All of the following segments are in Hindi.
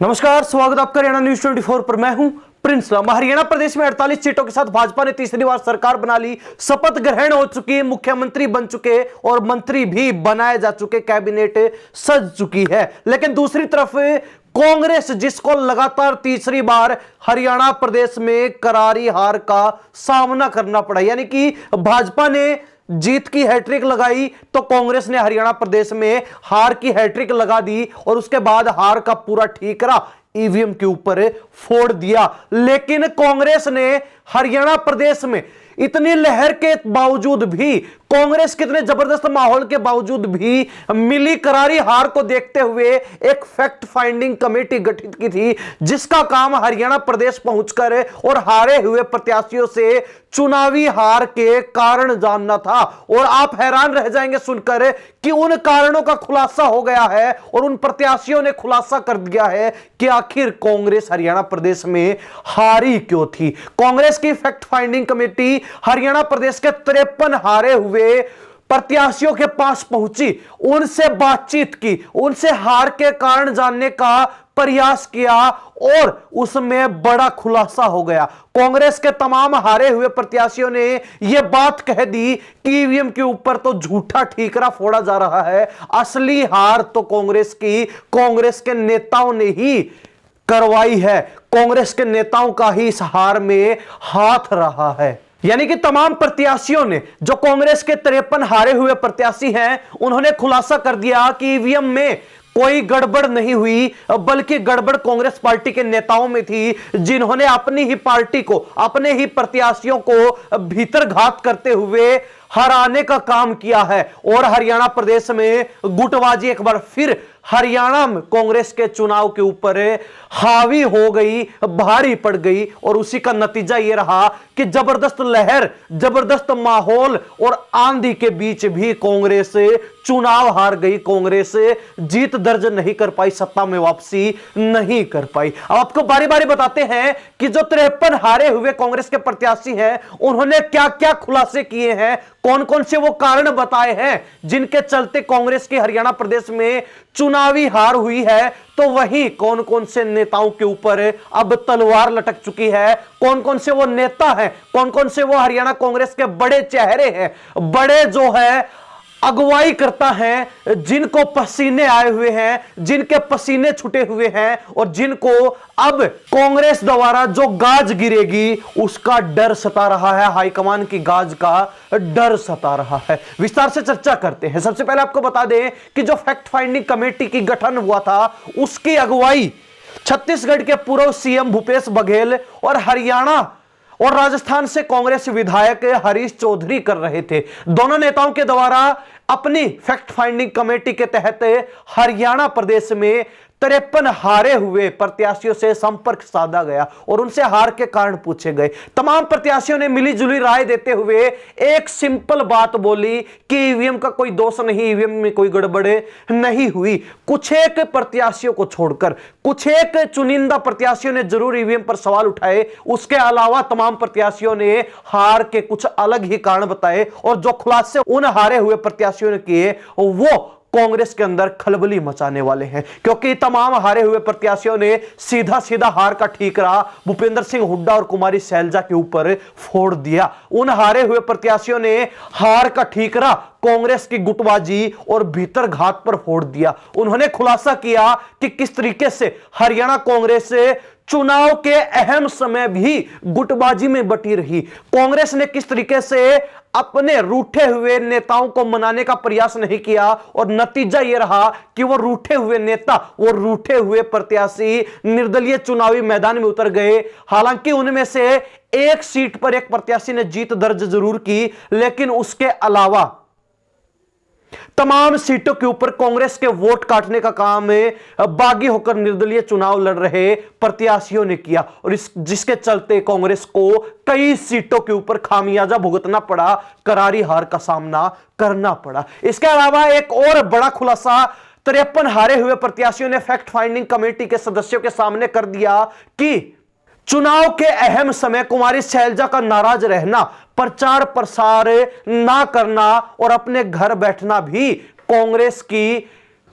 नमस्कार, स्वागत आपका हरियाणा न्यूज 24 पर। मैं हूं प्रिंस राम। हरियाणा प्रदेश में 48 सीटों के साथ भाजपा ने तीसरी बार सरकार बना ली। शपथ ग्रहण हो चुकी है, मुख्यमंत्री बन चुके और मंत्री भी बनाए जा चुके, कैबिनेट सज चुकी है। लेकिन दूसरी तरफ कांग्रेस, जिसको लगातार तीसरी बार हरियाणा प्रदेश में करारी हार का सामना करना पड़ा, यानी कि भाजपा ने जीत की हैट्रिक लगाई तो कांग्रेस ने हरियाणा प्रदेश में हार की हैट्रिक लगा दी और उसके बाद हार का पूरा ठीकरा ईवीएम के ऊपर फोड़ दिया। लेकिन कांग्रेस ने हरियाणा प्रदेश में इतनी लहर के बावजूद भी, कांग्रेस कितने जबरदस्त माहौल के बावजूद भी मिली करारी हार को देखते हुए एक फैक्ट फाइंडिंग कमेटी गठित की थी, जिसका काम हरियाणा प्रदेश पहुंचकर और हारे हुए प्रत्याशियों से चुनावी हार के कारण जानना था। और आप हैरान रह जाएंगे सुनकर कि उन कारणों का खुलासा हो गया है और उन प्रत्याशियों ने खुलासा कर दिया है कि आखिर कांग्रेस हरियाणा प्रदेश में हारी क्यों थी। कांग्रेस की फैक्ट फाइंडिंग कमेटी हरियाणा प्रदेश के 53 हारे हुए प्रत्याशियों के पास पहुंची, उनसे बातचीत की, उनसे हार के कारण जानने का प्रयास किया और उसमें बड़ा खुलासा हो गया। कांग्रेस के तमाम हारे हुए प्रत्याशियों ने यह बात कह दी कि ईवीएम के ऊपर तो झूठा ठीकरा फोड़ा जा रहा है, असली हार तो कांग्रेस के नेताओं ने ही करवाई है, कांग्रेस के नेताओं का ही इस हार में हाथ रहा है। यानी कि तमाम प्रत्याशियों ने, जो कांग्रेस के 53 हारे हुए प्रत्याशी हैं, उन्होंने खुलासा कर दिया कि ईवीएम में कोई गड़बड़ नहीं हुई, बल्कि गड़बड़ कांग्रेस पार्टी के नेताओं में थी, जिन्होंने अपनी ही पार्टी को, अपने ही प्रत्याशियों को भीतर घात करते हुए हराने का काम किया है। और हरियाणा प्रदेश में गुटबाजी एक बार फिर हरियाणा में कांग्रेस के चुनाव के ऊपर हावी हो गई, भारी पड़ गई और उसी का नतीजा यह रहा कि जबरदस्त लहर, जबरदस्त माहौल और आंधी के बीच भी कांग्रेस चुनाव हार गई। कांग्रेस जीत दर्ज नहीं कर पाई, सत्ता में वापसी नहीं कर पाई। अब आपको बारी बारी बताते हैं कि जो 53 हारे हुए कांग्रेस के प्रत्याशी हैं, उन्होंने क्या क्या खुलासे किए हैं, कौन कौन से वो कारण बताए हैं जिनके चलते कांग्रेस की हरियाणा प्रदेश में चुनावी हार हुई है। तो वही कौन कौन से नेताओं के ऊपर अब तलवार लटक चुकी है, कौन कौन से वो नेता हैं, कौन कौन से वो हरियाणा कांग्रेस के बड़े चेहरे हैं, बड़े जो है अगुवाई करता है, जिनको पसीने आए हुए हैं, जिनके पसीने छूटे हुए हैं और जिनको अब कांग्रेस द्वारा जो गाज गिरेगी उसका डर सता रहा है, हाईकमान की गाज का डर सता रहा है। विस्तार से चर्चा करते हैं। सबसे पहले आपको बता दें कि जो फैक्ट फाइंडिंग कमेटी की गठन हुआ था, उसकी अगुवाई छत्तीसगढ़ के पूर्व सीएम भूपेश बघेल और हरियाणा और राजस्थान से कांग्रेस विधायक हरीश चौधरी कर रहे थे। दोनों नेताओं के द्वारा अपनी फैक्ट फाइंडिंग कमेटी के तहत हरियाणा प्रदेश में 53 हारे हुए प्रत्याशियों से संपर्क साधा गया और उनसे हार के कारण पूछे गए। तमाम प्रत्याशियों ने मिलीजुली राय देते हुए एक सिंपल बात बोली कि ईवीएम का कोई दोष नहीं, ईवीएम में कोई गड़बड़ नहीं हुई। कुछ एक प्रत्याशियों को छोड़कर कुछ एक चुनिंदा प्रत्याशियों ने जरूर ईवीएम पर सवाल उठाए, उसके अलावा तमाम प्रत्याशियों ने हार के कुछ अलग ही कारण बताए और जो खुलासे उन हारे हुए प्रत्याशियों ने किए वो कांग्रेस के अंदर खलबली मचाने वाले हैं, क्योंकि तमाम हारे हुए प्रत्याशियों ने सीधा सीधा हार का ठीकरा भूपेंद्र सिंह हुड्डा और कुमारी शैलजा के ऊपर फोड़ दिया। उन हारे हुए प्रत्याशियों ने हार का ठीकरा कांग्रेस की गुटबाजी और भीतर घात पर फोड़ दिया। उन्होंने खुलासा किया कि किस तरीके से हरियाणा कांग्रेस चुनाव के अहम समय भी गुटबाजी में बटी रही, कांग्रेस ने किस तरीके से अपने रूठे हुए नेताओं को मनाने का प्रयास नहीं किया और नतीजा यह रहा कि वो रूठे हुए नेता, वो रूठे हुए प्रत्याशी निर्दलीय चुनावी मैदान में उतर गए। हालांकि उनमें से एक सीट पर एक प्रत्याशी ने जीत दर्ज जरूर की, लेकिन उसके अलावा तमाम सीटों के ऊपर कांग्रेस के वोट काटने का काम बागी होकर निर्दलीय चुनाव लड़ रहे प्रत्याशियों ने किया और जिसके चलते कांग्रेस को कई सीटों के ऊपर खामियाजा भुगतना पड़ा, करारी हार का सामना करना पड़ा। इसके अलावा एक और बड़ा खुलासा 53 हारे हुए प्रत्याशियों ने फैक्ट फाइंडिंग कमेटी के सदस्यों के सामने कर दिया कि चुनाव के अहम समय कुमारी शैलजा का नाराज रहना, प्रचार प्रसार ना करना और अपने घर बैठना भी कांग्रेस की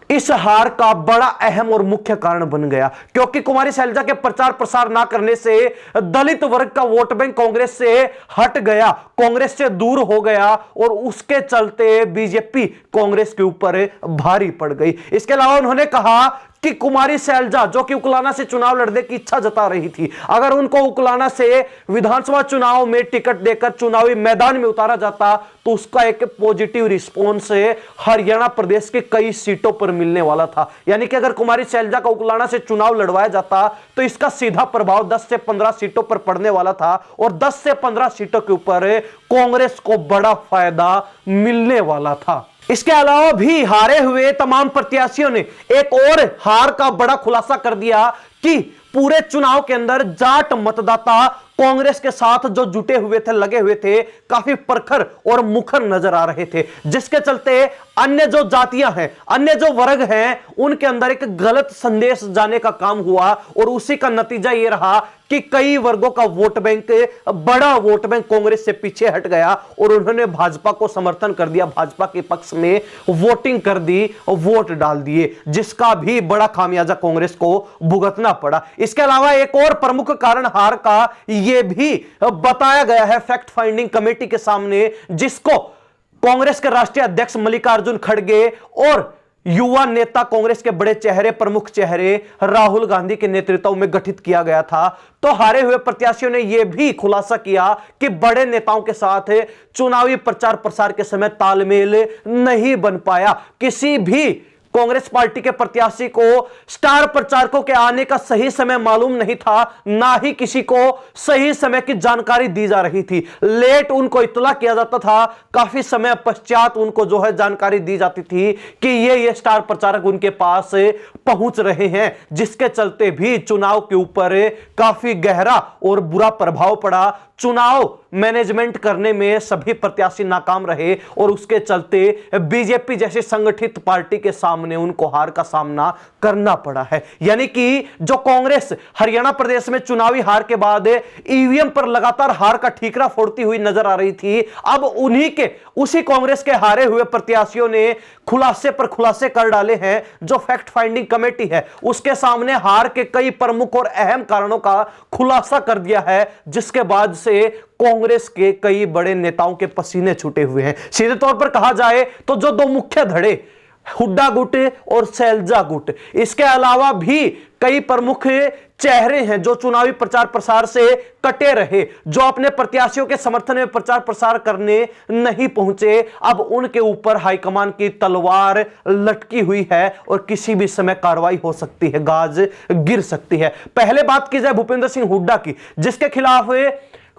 इस हार का बड़ा अहम और मुख्य कारण बन गया, क्योंकि कुमारी शैलजा के प्रचार प्रसार ना करने से दलित वर्ग का वोट बैंक कांग्रेस से हट गया, कांग्रेस से दूर हो गया और उसके चलते बीजेपी कांग्रेस के ऊपर भारी पड़ गई। इसके अलावा उन्होंने कहा कि कुमारी शैलजा जो कि उकलाना से चुनाव लड़ने की इच्छा जता रही थी, अगर उनको उकलाना से विधानसभा चुनाव में टिकट देकर चुनावी मैदान में उतारा जाता तो उसका एक पॉजिटिव रिस्पॉन्स हरियाणा प्रदेश के कई सीटों पर मिलने वाला था। यानी कि अगर कुमारी शैलजा का उकलाना से चुनाव लड़वाया जाता तो इसका सीधा प्रभाव 10 से 15 सीटों पर पड़ने वाला था और 10 से 15 सीटों के ऊपर कांग्रेस को बड़ा फायदा मिलने वाला था। इसके अलावा भी हारे हुए तमाम प्रत्याशियों ने एक और हार का बड़ा खुलासा कर दिया कि पूरे चुनाव के अंदर जाट मतदाता कांग्रेस के साथ जो जुटे हुए थे, लगे हुए थे, काफी प्रखर और मुखर नजर आ रहे थे, जिसके चलते अन्य जो जातियां हैं, अन्य जो वर्ग हैं, उनके अंदर एक गलत संदेश जाने का काम हुआ और उसी का नतीजा यह रहा कि कई वर्गों का वोट बैंक, बड़ा वोट बैंक कांग्रेस से पीछे हट गया और उन्होंने भाजपा को समर्थन कर दिया, भाजपा के पक्ष में वोटिंग कर दी, वोट डाल दिए, जिसका भी बड़ा खामियाजा कांग्रेस को भुगतना पड़ा। इसके अलावा एक और प्रमुख कारण हार का यह भी बताया गया है फैक्ट फाइंडिंग कमेटी के सामने, जिसको कांग्रेस के राष्ट्रीय अध्यक्ष मल्लिकार्जुन खड़गे और युवा नेता कांग्रेस के बड़े चेहरे, प्रमुख चेहरे राहुल गांधी के नेतृत्व में गठित किया गया था। तो हारे हुए प्रत्याशियों ने यह भी खुलासा किया कि बड़े नेताओं के साथ चुनावी प्रचार प्रसार के समय तालमेल नहीं बन पाया, किसी भी कांग्रेस पार्टी के प्रत्याशी को स्टार प्रचारकों के आने का सही समय मालूम नहीं था, ना ही किसी को सही समय की जानकारी दी जा रही थी। लेट उनको इत्तला किया जाता था, काफी समय पश्चात उनको जो है जानकारी दी जाती थी कि ये स्टार प्रचारक उनके पास पहुंच रहे हैं, जिसके चलते भी चुनाव के ऊपर काफी गहरा और बुरा प्रभाव पड़ा। चुनाव मैनेजमेंट करने में सभी प्रत्याशी नाकाम रहे और उसके चलते बीजेपी जैसी संगठित पार्टी के सामने उनको हार का सामना करना पड़ा है। यानी कि जो कांग्रेस हरियाणा प्रदेश में चुनावी हार के बाद ईवीएम पर लगातार हार का ठीकरा फोड़ती हुई नजर आ रही थी, अब उसी कांग्रेस के हारे हुए प्रत्याशियों ने खुलासे पर खुलासे कर डाले हैं। जो फैक्ट फाइंडिंग कमेटी है उसके सामने हार के कई प्रमुख और अहम कारणों का खुलासा कर दिया है, जिसके बाद से कांग्रेस के कई बड़े नेताओं के पसीने छूटे हुए हैं। सीधे तौर पर कहा जाए तो जो दो मुख्य धड़े, हुड्डा गुट और शैलजा गुट, इसके अलावा भी कई प्रमुख चेहरे हैं जो चुनावी प्रचार प्रसार से कटे रहे, जो अपने प्रत्याशियों के समर्थन में प्रचार प्रसार करने नहीं पहुंचे। अब उनके ऊपर हाईकमान की तलवार लटकी हुई है और किसी भी समय कार्रवाई हो सकती है, गाज गिर सकती है। पहले बात की जाए भूपेंद्र सिंह हुड्डा की, जिसके खिलाफ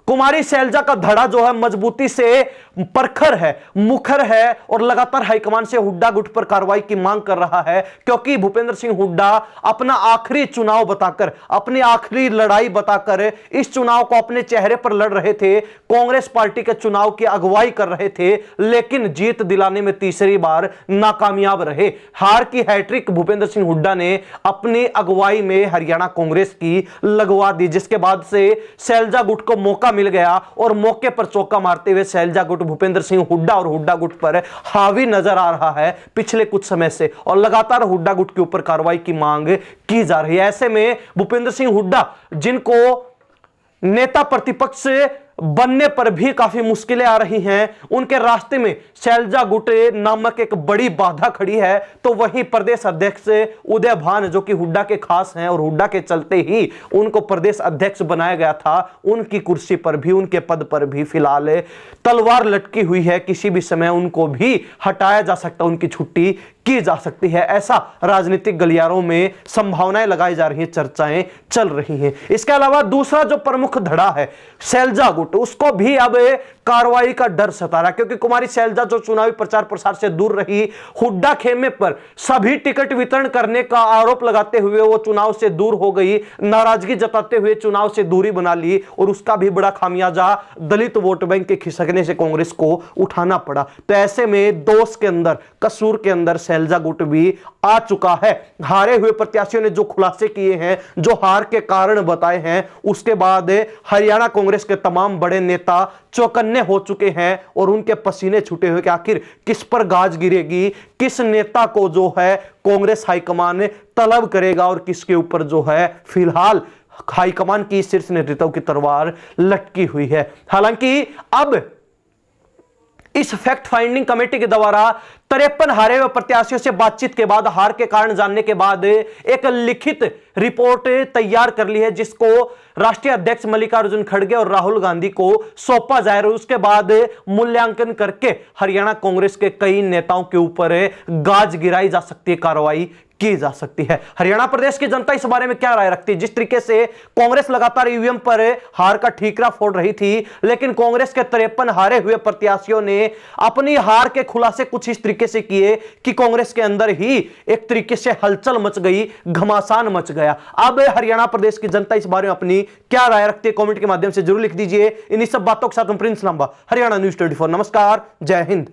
कुमारी शैलजा का धड़ा जो है मजबूती से प्रखर है, मुखर है और लगातार हाईकमान से हुड्डा गुट पर कार्रवाई की मांग कर रहा है, क्योंकि भूपेंद्र सिंह हुड्डा अपना आखिरी चुनाव बताकर, अपनी आखिरी लड़ाई बताकर इस चुनाव को अपने चेहरे पर लड़ रहे थे, कांग्रेस पार्टी के चुनाव की अगुवाई कर रहे थे, लेकिन जीत दिलाने में तीसरी बार नाकामयाब रहे। हार की हैट्रिक भूपेंद्र सिंह हुड्डा ने अपनी अगुवाई में हरियाणा कांग्रेस की लगवा दी, जिसके बाद से शैलजा गुट को मौका मिल गया और मौके पर चौका मारते हुए शैलजा गुट भूपेंद्र सिंह हुड्डा और हुड्डा गुट पर हावी नजर आ रहा है पिछले कुछ समय से और लगातार हुड्डा गुट के ऊपर कार्रवाई की मांग की जा रही है। ऐसे में भूपेंद्र सिंह हुड्डा, जिनको नेता प्रतिपक्ष बनने पर भी काफी मुश्किलें आ रही हैं, उनके रास्ते में शैलजा गुट नामक एक बड़ी बाधा खड़ी है। तो वही प्रदेश अध्यक्ष उदय भान, जो कि हुड्डा के खास हैं और हुड्डा के चलते ही उनको प्रदेश अध्यक्ष बनाया गया था, उनकी कुर्सी पर भी, उनके पद पर भी फिलहाल तलवार लटकी हुई है, किसी भी समय उनको भी हटाया जा सकता, उनकी छुट्टी की जा सकती है। ऐसा राजनीतिक गलियारों में संभावनाएं लगाई जा रही हैं, चर्चाएं चल रही हैं। इसके अलावा दूसरा जो प्रमुख धड़ा है शैलजा गुट, उसको भी अब कार्रवाई का डर सता रहा, क्योंकि कुमारी शैलजा जो चुनावी प्रचार प्रसार से दूर रही, हुड्डा खेमे पर सभी टिकट वितरण करने का आरोप लगाते हुए वो चुनाव से दूर हो गई, नाराजगी जताते हुए चुनाव से दूरी बना ली और उसका भी बड़ा खामियाजा दलित वोट बैंक के खिसकने से कांग्रेस को उठाना पड़ा। तो ऐसे में दोष के अंदर, कसूर के अंदर शैलजा गुट भी आ चुका है। हारे हुए प्रत्याशियों ने जो खुलासे किए हैं, जो हार के कारण बताए हैं, उसके बाद हरियाणा कांग्रेस के तमाम बड़े नेता चौकन्ने हो चुके हैं और उनके पसीने छूटे हुए कि आखिर किस पर गाज गिरेगी, किस नेता को जो है कांग्रेस हाईकमान तलब करेगा और किसके ऊपर जो है फिलहाल हाईकमान की शीर्ष नेतृत्व की तलवार लटकी हुई है। हालांकि अब इस फैक्ट फाइंडिंग कमेटी के द्वारा 53 हारे हुए प्रत्याशियों से बातचीत के बाद, हार के कारण जानने के बाद एक लिखित रिपोर्ट तैयार कर ली है, जिसको राष्ट्रीय अध्यक्ष मल्लिकार्जुन खड़गे और राहुल गांधी को सौंपा जाएगा। उसके बाद मूल्यांकन करके हरियाणा कांग्रेस के कई नेताओं के ऊपर गाज गिराई जा सकती है, कार्रवाई की जा सकती है। हरियाणा प्रदेश की जनता इस बारे में क्या राय रखती है? जिस तरीके से कांग्रेस लगातार ईवीएम पर हार का ठीकरा फोड़ रही थी, लेकिन कांग्रेस के 53 हारे हुए प्रत्याशियों ने अपनी हार के खुलासे कुछ इस तरीके से किए कि कांग्रेस के अंदर ही एक तरीके से हलचल मच गई, घमासान मच गया। अब हरियाणा प्रदेश की जनता इस बारे में अपनी क्या राय रखती है, कमेंट के माध्यम से जरूर लिख दीजिए। इन्हीं सब बातों के साथ प्रिंस लांबा, हरियाणा न्यूज़ 24। नमस्कार, जय हिंद।